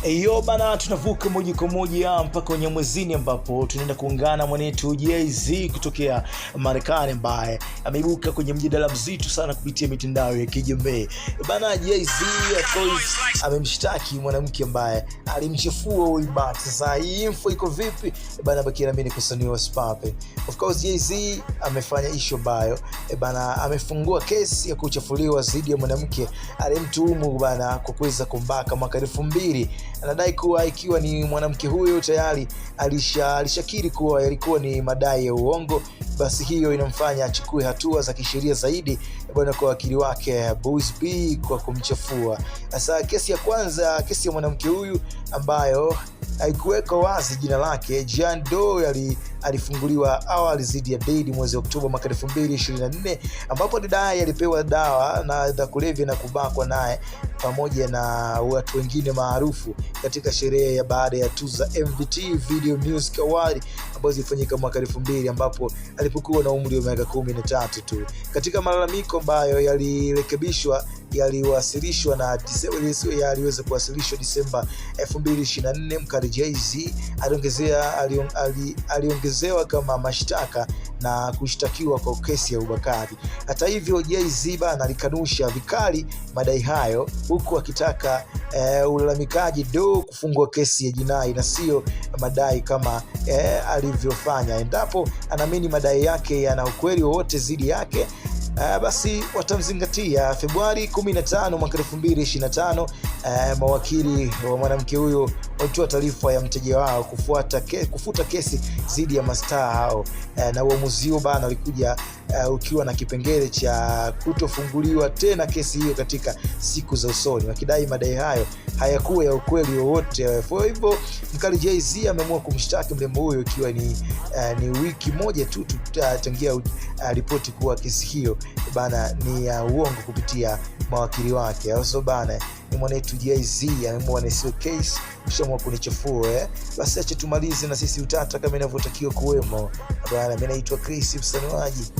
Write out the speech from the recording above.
Eyo bana, tunavuka moja kwa moja mpaka Unyamwezini ambapo tunaenda kuungana mwanetu Jay-Z kutokea Marekani ambaye ameibuka kwenye mjadala mzito sana kupitia mitandao ya kijamii. Bana, Jay-Z of course amemshtaki mwanamke ambaye alimchafua huyu bana. Sasa hii info iko vipi? Bana, baki na mimi kusaniwa spape. Of course Jay-Z amefanya issue ambayo bana amefungua kesi ya kuchafuliwa dhidi ya mwanamke alimtuhumu bana kwa kuweza kumbaka mwaka 2000. Anadai kuwa ikiwa ni mwanamke huyo tayari alishakiri kuwa yalikuwa ni madai ya uongo, basi hiyo inamfanya achukue hatua za kisheria zaidi bwana kwa wakili wake Boss B kwa kumchafua. Sasa kesi ya kwanza, kesi ya mwanamke huyu ambayo haikuweka wazi jina lake, Jane Doe, alifunguliwa awali dhidi ya Diddy mwezi Oktoba mwaka 2024 ambapo dai alipewa dawa na za kulevya na kubakwa naye pamoja na watu wengine maarufu katika sherehe ya baada ya tuzo za MTV Video Music Award ambazo zilifanyika mwaka 2000 ambapo alipokuwa na umri wa miaka 13 tu. Katika malalamiko ambayo yaliweza kuwasilishwa Disemba 2024, mkali Jay-Z aliongezewa kama mashtaka na kushtakiwa kwa kesi ya ubakaji. Hata hivyo Jay-Z bana alikanusha vikali madai hayo, huku akitaka ulalamikaji Doe kufungua kesi ya jinai na sio madai kama alivyofanya. Endapo anaamini madai yake yana ukweli wowote dhidi yake, basi watamzingatia. Februari 15 mwaka 2025, mawakili wa mwanamke huyo walitoa taarifa ya mteja wao kufuta kesi dhidi ya mastaa hao, na uamuzi huo bana ulikuja ukiwa na kipengele cha kutofunguliwa tena kesi hiyo katika siku za usoni, wakidai madai hayo hayakuwa ya ukweli wowote. Kwa hivyo mkali Jay-Z ameamua kumshtaki mrembo huyo ikiwa ni wiki moja tu tangia ripoti kuwa kesi hiyo bana ni ya uongo kupitia mawakili wake. Also bana, ni mwanetu Jay-Z ameamua ni sio case, ushamua kunichafua basi acha tumalize na sisi utata kama inavyotakiwa kuwemo bana. Mimi naitwa Chris Msanuaji.